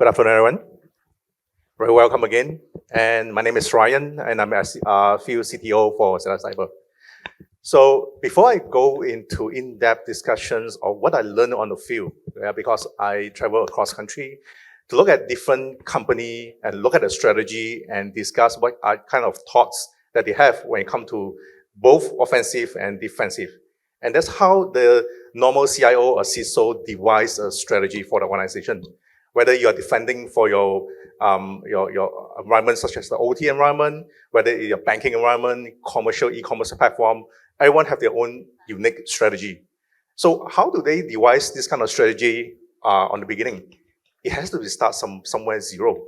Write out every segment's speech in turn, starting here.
Good afternoon, everyone. Very welcome again. And my name is Ryan, and I'm a field CTO for Stellar Cyber. So before I go into in-depth discussions of what I learned on the field, because I travel across country to look at different company and look at the strategy and discuss what are kind of thoughts that they have when it comes to both offensive and defensive. And that's how the normal CIO or CISO devise a strategy for the organization. Whether you are defending for your environment, such as the OT environment, whether it's your banking environment, commercial e-commerce platform, everyone have their own unique strategy. So how do they devise this kind of strategy on the beginning? It has to start somewhere zero,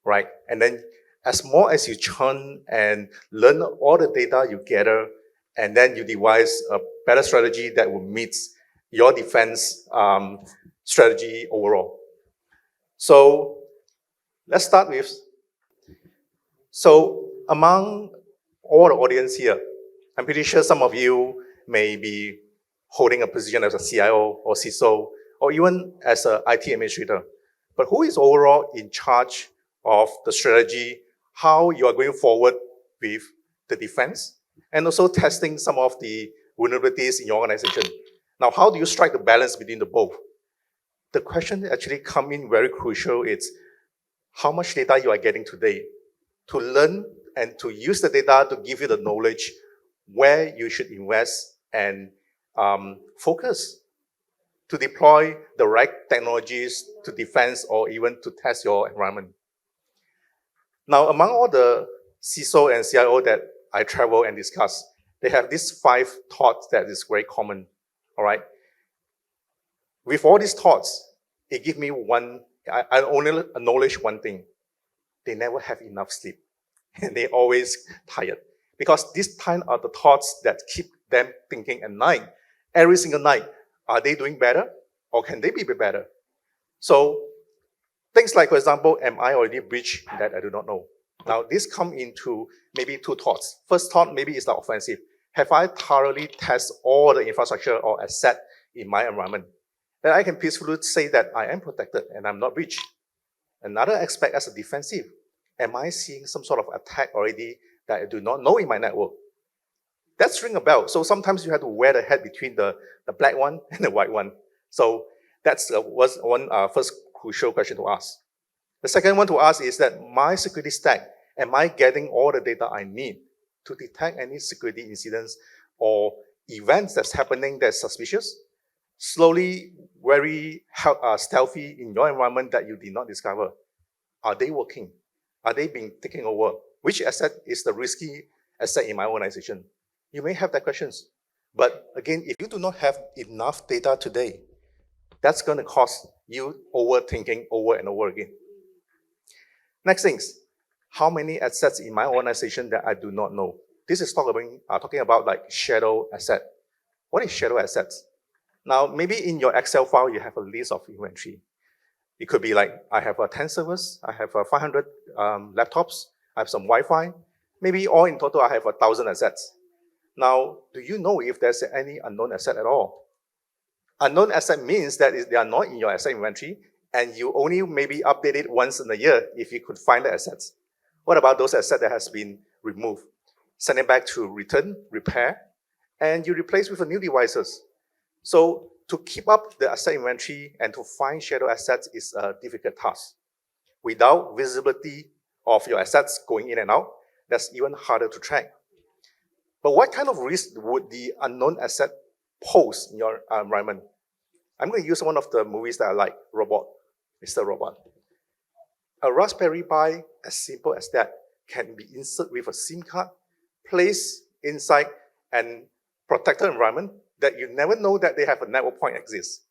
right? And then as more as you churn and learn all the data you gather, and then you devise a better strategy that will meet your defense strategy overall. So let's start with, so among all the audience here, I'm pretty sure some of you may be holding a position as a CIO or CISO, or even as an IT administrator. But who is overall in charge of the strategy, how you are going forward with the defense, and also testing some of the vulnerabilities in your organization? Now, how do you strike the balance between the both? The question actually come in very crucial. It's how much data you are getting today to learn and to use the data to give you the knowledge where you should invest and focus to deploy the right technologies to defense or even to test your environment. Now, among all the CISO and CIO that I travel and discuss, they have these 5 thoughts that is very common, all right? With all these thoughts, it gives me I only acknowledge one thing. They never have enough sleep. And they always tired. Because these kind are the thoughts that keep them thinking at night. Every single night, are they doing better? Or can they be better? So things like, for example, am I already breached that I do not know? Now, this come into maybe 2 thoughts. First thought maybe is the offensive. Have I thoroughly tested all the infrastructure or asset in my environment? Then I can peacefully say that I am protected and I'm not breached. Another aspect as a defensive, am I seeing some sort of attack already that I do not know in my network? That's ring a bell. So sometimes you have to wear the hat between the black one and the white one. So that's was one first crucial question to ask. The second one to ask is that my security stack, am I getting all the data I need to detect any security incidents or events that's happening that's suspicious? Slowly, very stealthy in your environment that you did not discover. Are they working? Are they being taken over? Which asset is the risky asset in my organization? You may have that questions. But again, if you do not have enough data today, that's going to cause you overthinking over and over again. Next things, how many assets in my organization that I do not know? This is talking about like shadow asset. What is shadow assets? Now, maybe in your Excel file, you have a list of inventory. It could be like, I have 10 servers, I have 500 laptops, I have some Wi-Fi. Maybe all in total, I have 1,000 assets. Now, do you know if there's any unknown asset at all? Unknown asset means that they are not in your asset inventory, and you only maybe update it once in a year if you could find the assets. What about those assets that has been removed? Send it back to return, repair, and you replace with new devices. So to keep up the asset inventory and to find shadow assets is a difficult task. Without visibility of your assets going in and out, that's even harder to track. But what kind of risk would the unknown asset pose in your environment? I'm going to use one of the movies that I like, Robot, Mr. Robot. A Raspberry Pi, as simple as that, can be inserted with a SIM card, placed inside and protected environment that you never know that they have a network point exists.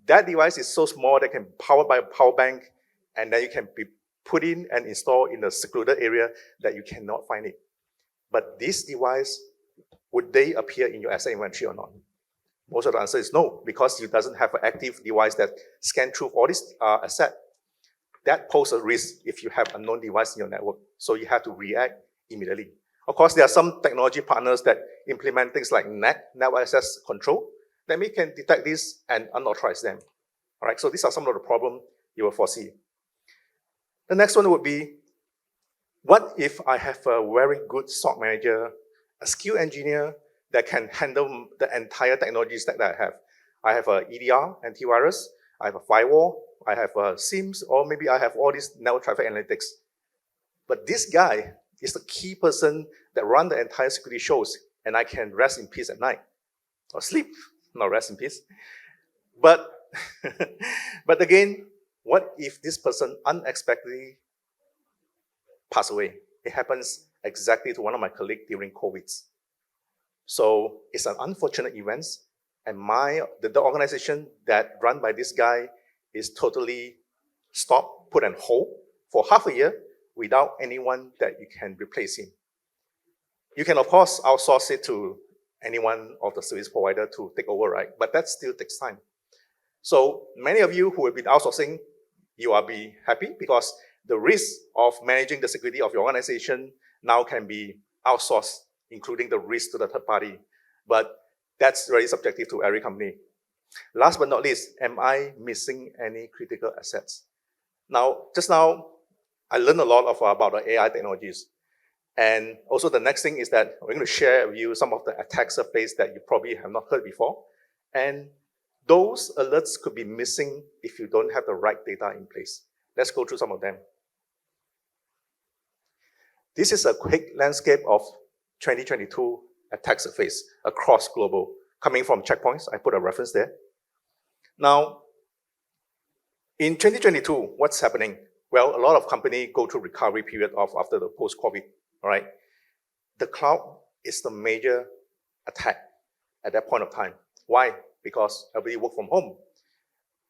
That device is so small that it can be powered by a power bank, and then you can be put in and installed in a secluded area that you cannot find it. But this device, would they appear in your asset inventory or not? Most of the answer is no, because it doesn't have an active device that scan through all this asset. That poses a risk if you have a known device in your network. So you have to react immediately. Of course, there are some technology partners that implement things like NAC, network access control, that we can detect this and unauthorize them. All right, so these are some of the problems you will foresee. The next one would be, what if I have a very good SOC manager, a skilled engineer that can handle the entire technology stack that I have? I have a EDR, antivirus, I have a firewall, I have a SIEMs, or maybe I have all these network traffic analytics. But this guy is the key person that run the entire security shows, and I can rest in peace at night. Or sleep, not rest in peace. But, but again, what if this person unexpectedly pass away? It happens exactly to one of my colleagues during COVID. So it's an unfortunate event, and the organization that run by this guy is totally stopped, put on hold for half a year without anyone that you can replace him. You can, of course, outsource it to any one of the service provider to take over, right? But that still takes time. So many of you who have been outsourcing, you will be happy because the risk of managing the security of your organization now can be outsourced, including the risk to the third party. But that's very subjective to every company. Last but not least, am I missing any critical assets? Now, just now, I learned a lot about the AI technologies. And also the next thing is that we're going to share with you some of the attack surface that you probably have not heard before. And those alerts could be missing if you don't have the right data in place. Let's go through some of them. This is a quick landscape of 2022 attack surface across global, coming from checkpoints. I put a reference there. Now, in 2022, what's happening? Well, a lot of companies go through recovery period after the post-COVID, all right? The cloud is the major attack at that point of time. Why? Because everybody work from home.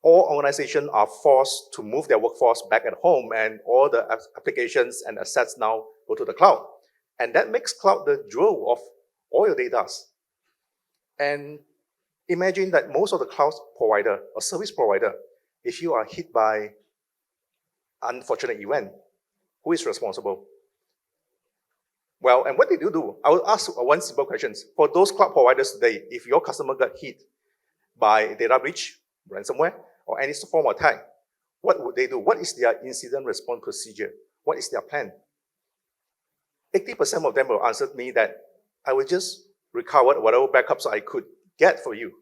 All organizations are forced to move their workforce back at home, and all the applications and assets now go to the cloud. And that makes cloud the jewel of all your data. And imagine that most of the cloud provider or service provider, if you are hit by unfortunate event, who is responsible? Well, and what did you do? I will ask one simple question. For those cloud providers today, if your customer got hit by data breach, ransomware, or any form of attack, what would they do? What is their incident response procedure? What is their plan? 80% of them will answer me that I will just recover whatever backups I could get for you.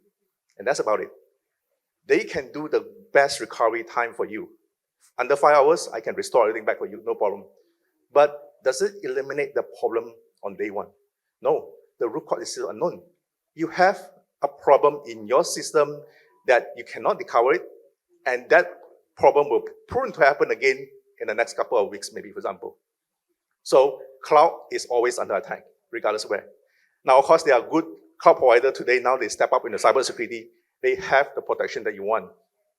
And that's about it. They can do the best recovery time for you. Under 5 hours, I can restore everything back for you, no problem. But does it eliminate the problem on day one? No, the root cause is still unknown. You have a problem in your system that you cannot recover it, and that problem will prone to happen again in the next couple of weeks, maybe, for example. So cloud is always under attack, regardless of where. Now, of course, there are good cloud providers today. Now they step up in the cybersecurity. They have the protection that you want.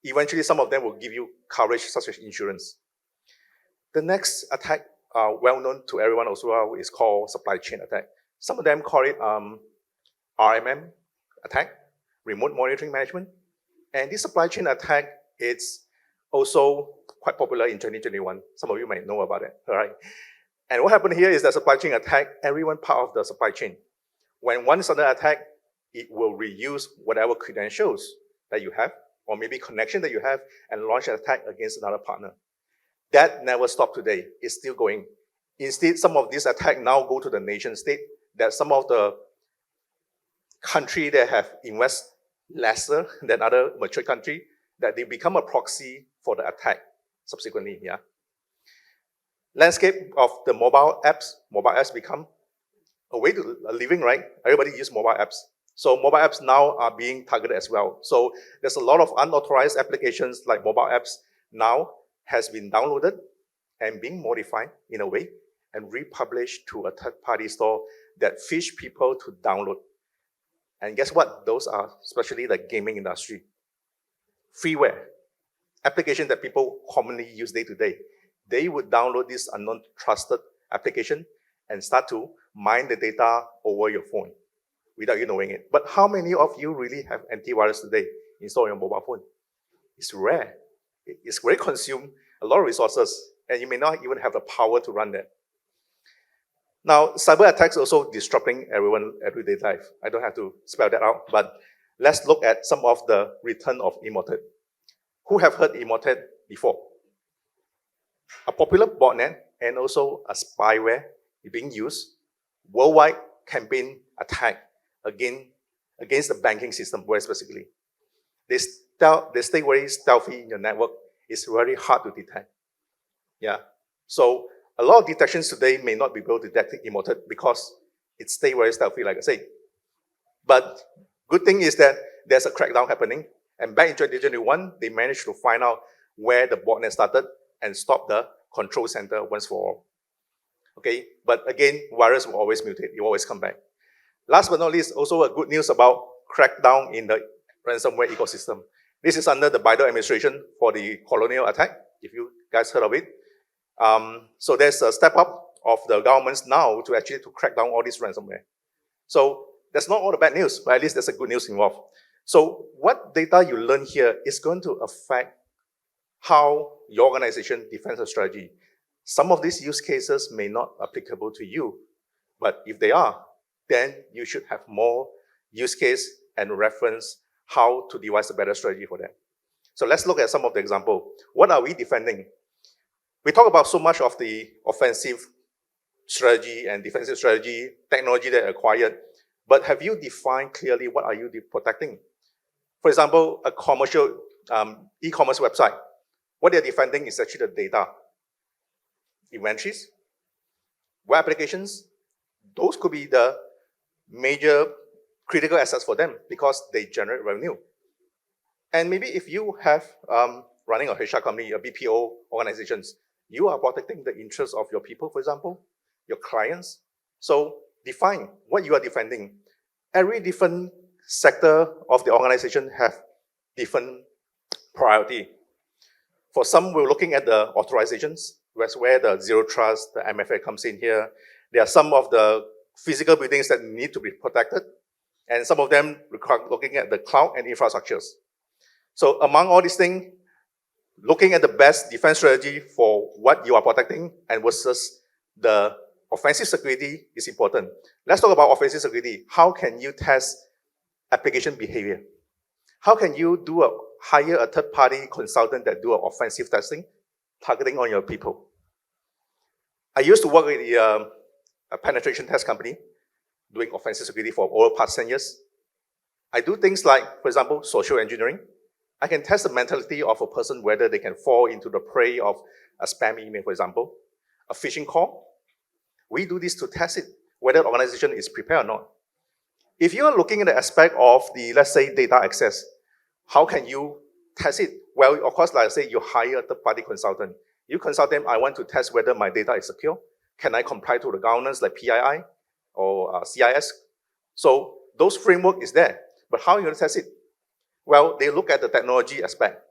Eventually, some of them will give you coverage such as insurance. The next attack, well known to everyone as well, is called supply chain attack. Some of them call it RMM attack, remote monitoring management. And this supply chain attack is also quite popular in 2021. Some of you might know about it, all right? And what happened here is that supply chain attack, everyone part of the supply chain. When one is under attack, it will reuse whatever credentials that you have, or maybe connection that you have, and launch an attack against another partner. That never stopped today. It's still going. Instead, some of these attacks now go to the nation state, that some of the country that have invest lesser than other mature country, that they become a proxy for the attack subsequently, yeah. Landscape of the mobile apps become a way to a living, right? Everybody use mobile apps. So mobile apps now are being targeted as well. So there's a lot of unauthorized applications like mobile apps now has been downloaded and being modified in a way and republished to a third-party store that fish people to download. And guess what? Those are especially the gaming industry. Freeware, application that people commonly use day to day. They would download this unknown trusted application and start to mine the data over your phone without you knowing it. But how many of you really have antivirus today installed on your mobile phone? It's rare. It's very consume a lot of resources, and you may not even have the power to run that. Now, cyber attacks also disrupting everyone's everyday life. I don't have to spell that out, but let's look at some of the return of Emotet. Who have heard Emotet before? a popular botnet and also a spyware being used, worldwide campaign attack against the banking system very specifically. They stay very stealthy in your network. It's very hard to detect. Yeah. So a lot of detections today may not be able to detect emoted because it stays very stealthy, like I say. But good thing is that there's a crackdown happening. And back in 2021, they managed to find out where the botnet started and stop the control center once for all. Okay, but again, virus will always mutate. It will always come back. Last but not least, also a good news about crackdown in the ransomware ecosystem. This is under the Biden administration for the colonial attack, if you guys heard of it. So there's a step up of the governments now to actually to crack down all this ransomware. So that's not all the bad news, but at least there's a good news involved. So what data you learn here is going to affect how your organization defends a strategy. Some of these use cases may not be applicable to you, but if they are, then you should have more use case and reference how to devise a better strategy for them. So let's look at some of the example. What are we defending? We talk about so much of the offensive strategy and defensive strategy, technology that acquired, but have you defined clearly what are you protecting? For example, a commercial e-commerce website, what they're defending is actually the data. Inventories, web applications, those could be the major critical assets for them because they generate revenue. And maybe if you have running a HR company, a BPO organizations, you are protecting the interests of your people, for example, your clients. So define what you are defending. Every different sector of the organization have different priority. For some, we're looking at the authorizations, where the zero trust, the MFA comes in here. There are some of the physical buildings that need to be protected, and some of them require looking at the cloud and infrastructures. So among all these things, looking at the best defense strategy for what you are protecting and versus the offensive security is important. Let's talk about offensive security. How can you test application behavior? How can you hire a third-party consultant that do offensive testing, targeting on your people? I used to work with a penetration test company, doing offensive security for over past 10 years. I do things like, for example, social engineering. I can test the mentality of a person, whether they can fall into the prey of a spam email, for example, a phishing call. We do this to test it, whether the organization is prepared or not. If you are looking at the aspect of the, let's say, data access, how can you test it? Well, of course, like I say, you hire a third-party consultant. You consult them, I want to test whether my data is secure. Can I comply to the governance like PII or CIS? So those framework is there, but how are you going to test it? Well, they look at the technology aspect.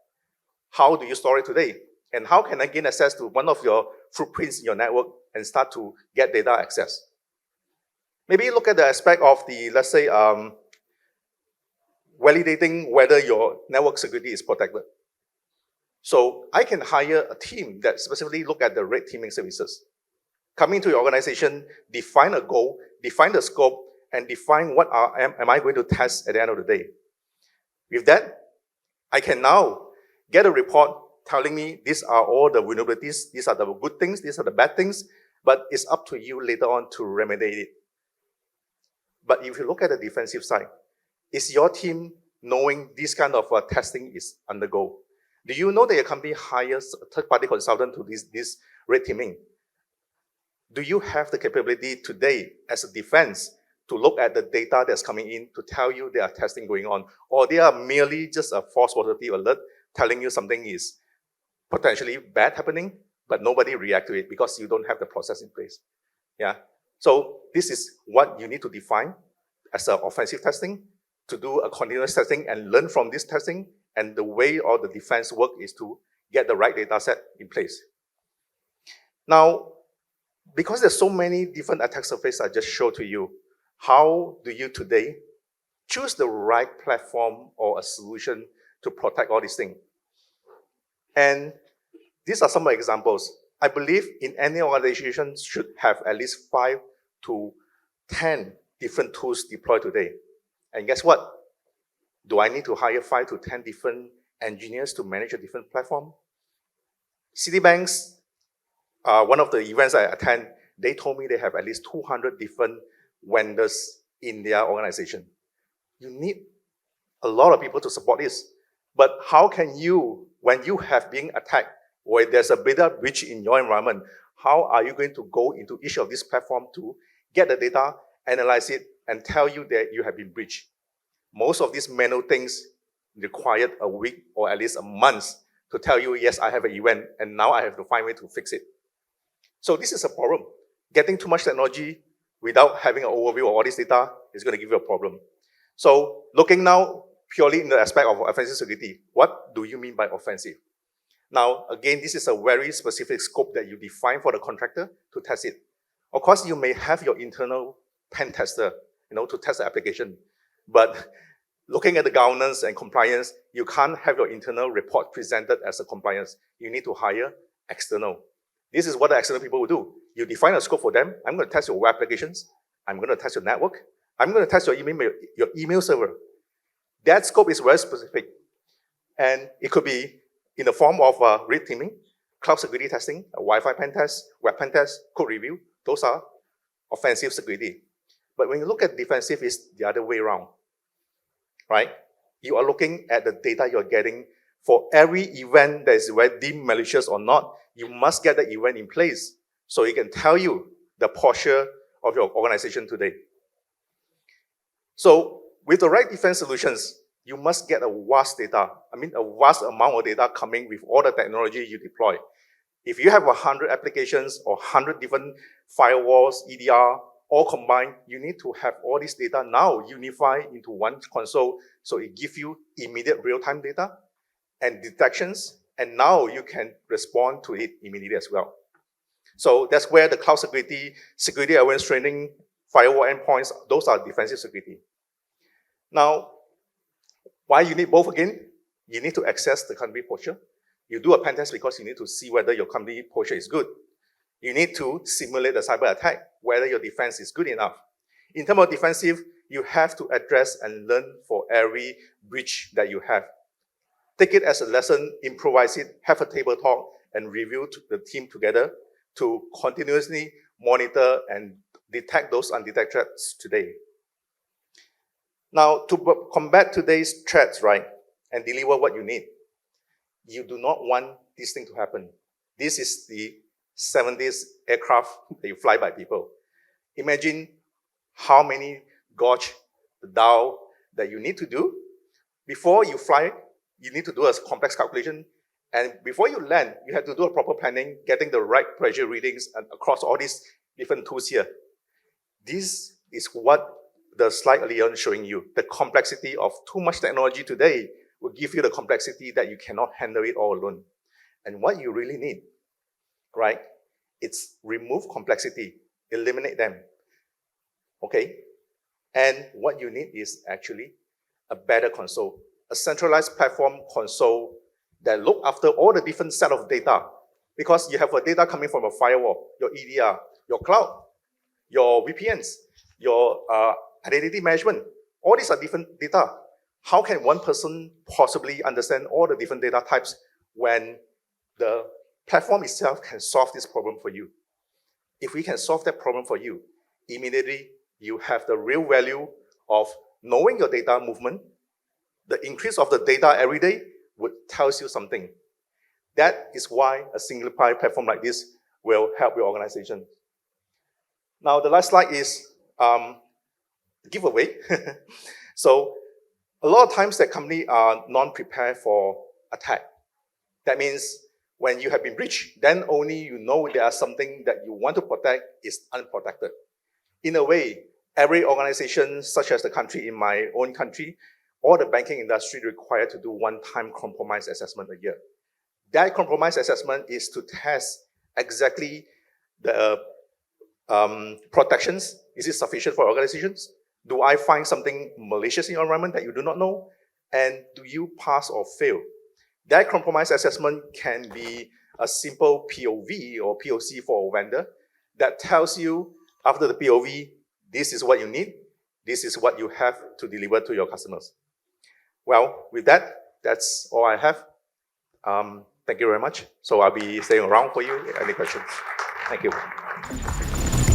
How do you store it today? And how can I gain access to one of your footprints in your network and start to get data access? Maybe look at the aspect of the, let's say, validating whether your network security is protected. So I can hire a team that specifically look at the red teaming services. Come into your organization, define a goal, define the scope, and define what am I going to test at the end of the day. With that, I can now get a report telling me these are all the vulnerabilities, these are the good things, these are the bad things, but it's up to you later on to remediate it. But if you look at the defensive side, is your team knowing this kind of testing is undergo? Do you know that your company hires a third-party consultant to this red teaming? Do you have the capability today as a defense to look at the data that's coming in to tell you there are testing going on, or they are merely just a false positive alert telling you something is potentially bad happening, but nobody react to it because you don't have the process in place? Yeah. So this is what you need to define as an offensive testing, to do a continuous testing and learn from this testing. And the way all the defense work is to get the right data set in place. Now, because there's so many different attack surfaces I just showed to you, how do you today choose the right platform or a solution to protect all these things? And these are some examples. I believe in any organization should have at least 5 to 10 different tools deployed today. And guess what? Do I need to hire 5 to 10 different engineers to manage a different platform? Citibank's one of the events I attend, they told me they have at least 200 different vendors in their organization. You need a lot of people to support this. But how can you, when you have been attacked, or there's a data breach in your environment, how are you going to go into each of these platforms to get the data, analyze it, and tell you that you have been breached? Most of these manual things required a week or at least a month to tell you, yes, I have an event, and now I have to find a way to fix it. So this is a problem. Getting too much technology without having an overview of all this data is going to give you a problem. So looking now purely in the aspect of offensive security, what do you mean by offensive? Now, again, this is a very specific scope that you define for the contractor to test it. Of course, you may have your internal pen tester, to test the application. But looking at the governance and compliance, you can't have your internal report presented as a compliance. You need to hire external. This is what the external people will do. You define a scope for them. I'm going to test your web applications. I'm going to test your network. I'm going to test your email server. That scope is very specific. And it could be in the form of red teaming, cloud security testing, a Wi-Fi pen test, web pen test, code review. Those are offensive security. But when you look at defensive, it's the other way around, right? You are looking at the data you're getting. For every event that is deemed malicious or not, you must get the event in place so it can tell you the posture of your organization today. So with the right defense solutions, you must get a vast amount of data coming with all the technology you deploy. If you have 100 applications or 100 different firewalls, EDR, all combined, you need to have all this data now unified into one console so it gives you immediate real-time data and detections, and now you can respond to it immediately as well. So that's where the cloud security awareness training, firewall endpoints, those are defensive security. Now, why you need both again? You need to access the company posture. You do a pen test because you need to see whether your company posture is good. You need to simulate a cyber attack, whether your defense is good enough. In terms of defensive, you have to address and learn for every breach that you have. Take it as a lesson, improvise it, have a table talk, and review the team together to continuously monitor and detect those undetected threats today. Now, to combat today's threats, right, and deliver what you need, you do not want this thing to happen. This is the 70s aircraft that you fly by people. Imagine how many gauge the dial that you need to do. Before you fly, you need to do a complex calculation. And before you land, you have to do a proper planning, getting the right pressure readings and across all these different tools here. This is what the slide earlier on showing you. The complexity of too much technology today will give you the complexity that you cannot handle it all alone. And what you really need, right, it's remove complexity, eliminate them, okay? And what you need is actually a better console, a centralized platform console that look after all the different set of data, because you have a data coming from a firewall, your EDR, your cloud, your VPNs, your identity management. All these are different data. How can one person possibly understand all the different data types when the platform itself can solve this problem for you? If we can solve that problem for you, immediately you have the real value of knowing your data movement. The increase of the data every day would tell you something. That is why a simplified platform like this will help your organization. Now, the last slide is giveaway. So, a lot of times that company are non-prepared for attack. That means when you have been breached, then only you know there are something that you want to protect is unprotected. In a way, every organization, such as the country in my own country, or the banking industry required to do one-time compromise assessment a year. That compromise assessment is to test exactly the protections. Is it sufficient for organizations? Do I find something malicious in your environment that you do not know? And do you pass or fail? That compromise assessment can be a simple POV or POC for a vendor that tells you after the POV, this is what you need, this is what you have to deliver to your customers. Well, with that, that's all I have. Thank you very much. So I'll be staying around for you. Any questions? Thank you.